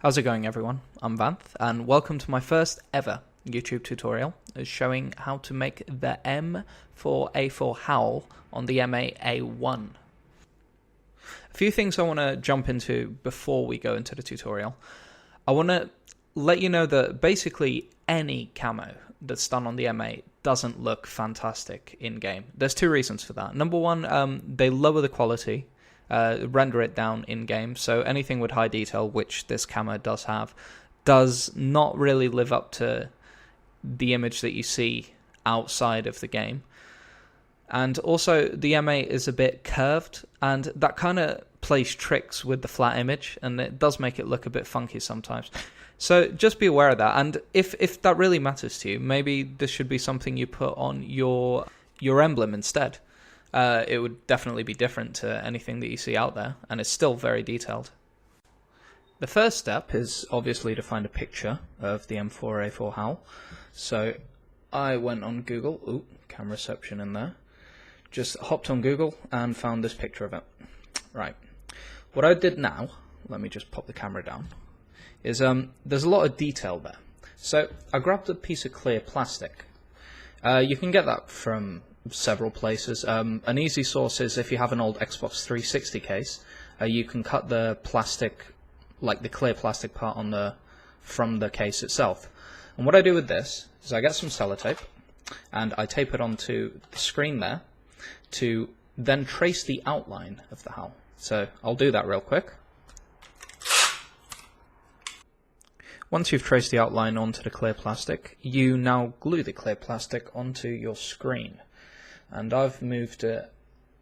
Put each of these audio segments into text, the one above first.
How's it going, everyone? I'm Vanth, and welcome to my first ever YouTube tutorial showing how to make the M8A7 Howl on the M8A1. A few things I want to jump into before we go into the tutorial. I want to let you know that basically any camo that's done on the M8 doesn't look fantastic in-game. There's two reasons for that. Number one, they lower the quality, render it down in-game, so anything with high detail, which this camo does have, does not really live up to the image that you see outside of the game. And also, the M8 is a bit curved, and that kind of plays tricks with the flat image, and it does make it look a bit funky sometimes. So just be aware of that, and if that really matters to you, maybe this should be something you put on your emblem instead. It would definitely be different to anything that you see out there, and it's still very detailed. The first step is obviously to find a picture of the M8A7 Howl. So I went on Google, ooh, camera reception in there, just hopped on Google and found this picture of it. Right, what I did now, let me just pop the camera down, is there's a lot of detail there. So I grabbed a piece of clear plastic. You can get that from several places. An easy source is if you have an old Xbox 360 case, you can cut the plastic, like the clear plastic part from the case itself. And what I do with this is I get some sellotape and I tape it onto the screen there to then trace the outline of the howl. So I'll do that real quick. Once you've traced the outline onto the clear plastic, you now glue the clear plastic onto your screen. And I've moved it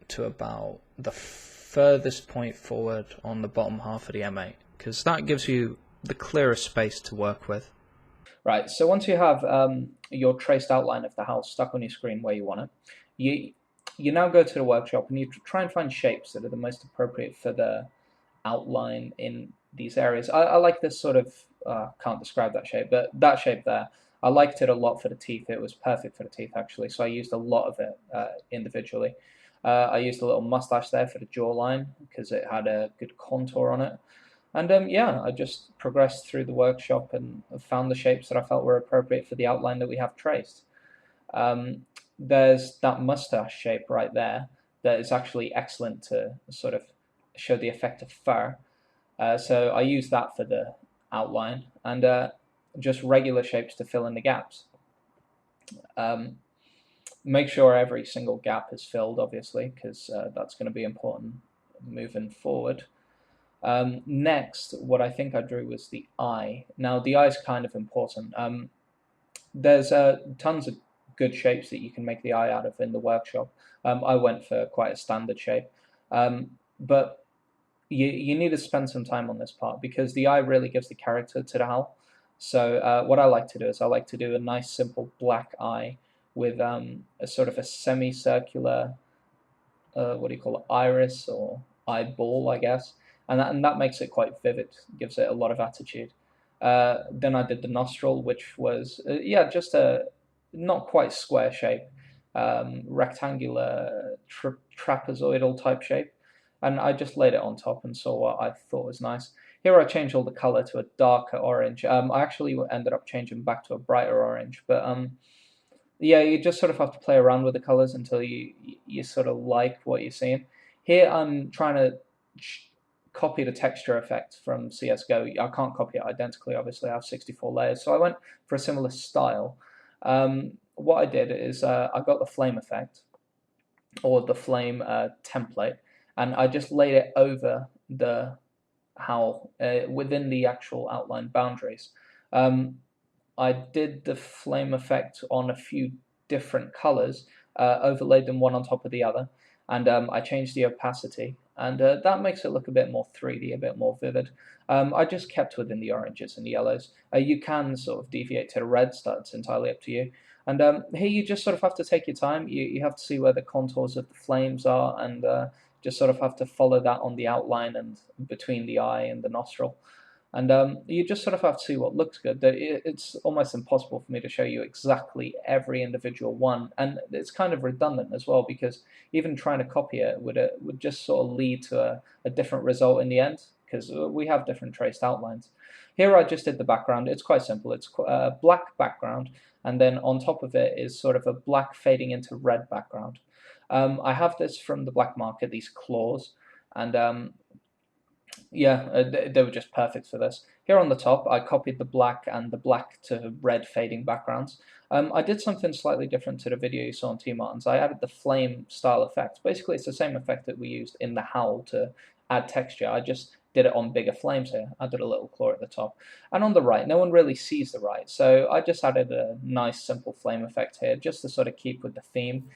to about the furthest point forward on the bottom half of the M8, because that gives you the clearest space to work with. Right, so once you have your traced outline of the howl stuck on your screen where you want it, you now go to the workshop and you try and find shapes that are the most appropriate for the outline in these areas. I like this sort of, can't describe that shape, but that shape there, I liked it a lot for the teeth. It was perfect for the teeth, actually, so I used a lot of it individually. I used a little mustache there for the jawline because it had a good contour on it. And yeah, I just progressed through the workshop and found the shapes that I felt were appropriate for the outline that we have traced. There's that mustache shape right there that is actually excellent to sort of show the effect of fur. So I used that for the outline, and just regular shapes to fill in the gaps. Make sure every single gap is filled, obviously, because that's going to be important moving forward. Next, what I think I drew was the eye. Now, the eye is kind of important. There's tons of good shapes that you can make the eye out of in the workshop. I went for quite a standard shape, but you need to spend some time on this part because the eye really gives the character to the howl. So what I like to do is I like to do a nice simple black eye with a sort of a semicircular, what do you call it, iris or eyeball, I guess, and that makes it quite vivid, gives it a lot of attitude. Then I did the nostril, which was, yeah, just a not quite square shape, rectangular, trapezoidal type shape, and I just laid it on top and saw what I thought was nice. Here I changed all the color to a darker orange. I actually ended up changing back to a brighter orange, but yeah, you just sort of have to play around with the colors until you sort of like what you're seeing. Here I'm trying to copy the texture effect from CSGO. I can't copy it identically, obviously. I have 64 layers, so I went for a similar style. What I did is I got the flame effect, or the flame template, and I just laid it over the howl within the actual outline boundaries. I did the flame effect on a few different colors, overlaid them one on top of the other, and I changed the opacity, and that makes it look a bit more 3D, a bit more vivid. I just kept within the oranges and yellows. You can sort of deviate to the reds, that's entirely up to you. And here you just sort of have to take your time. You have to see where the contours of the flames are, and just sort of have to follow that on the outline and between the eye and the nostril. And you just sort of have to see what looks good. It's almost impossible for me to show you exactly every individual one, and it's kind of redundant as well, because even trying to copy it would just sort of lead to a different result in the end, because we have different traced outlines. Here I just did the background. It's quite simple. It's a black background, and then on top of it is sort of a black fading into red background. I have this from the black market, these claws, and yeah, they were just perfect for this. Here on the top, I copied the black and the black to red fading backgrounds. I did something slightly different to the video you saw on T Martin's. I added the flame style effect. Basically, it's the same effect that we used in the Howl to add texture. I just did it on bigger flames here. I did a little claw at the top. And on the right, no one really sees the right, so I just added a nice simple flame effect here, just to sort of keep with the theme.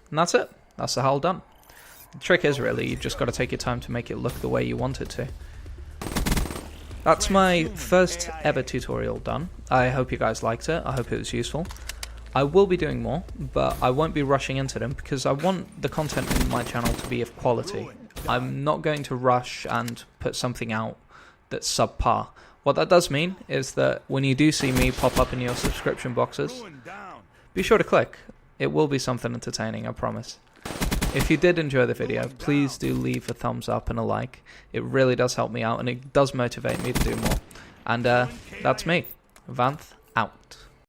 And that's it. That's the Howl done. The trick is really, you've just got to take your time to make it look the way you want it to. That's my first ever tutorial done. I hope you guys liked it. I hope it was useful. I will be doing more, but I won't be rushing into them because I want the content in my channel to be of quality. I'm not going to rush and put something out that's subpar. What that does mean is that when you do see me pop up in your subscription boxes, be sure to click. It will be something entertaining, I promise. If you did enjoy the video, please do leave a thumbs up and a like. It really does help me out and it does motivate me to do more. And that's me. Vanth out.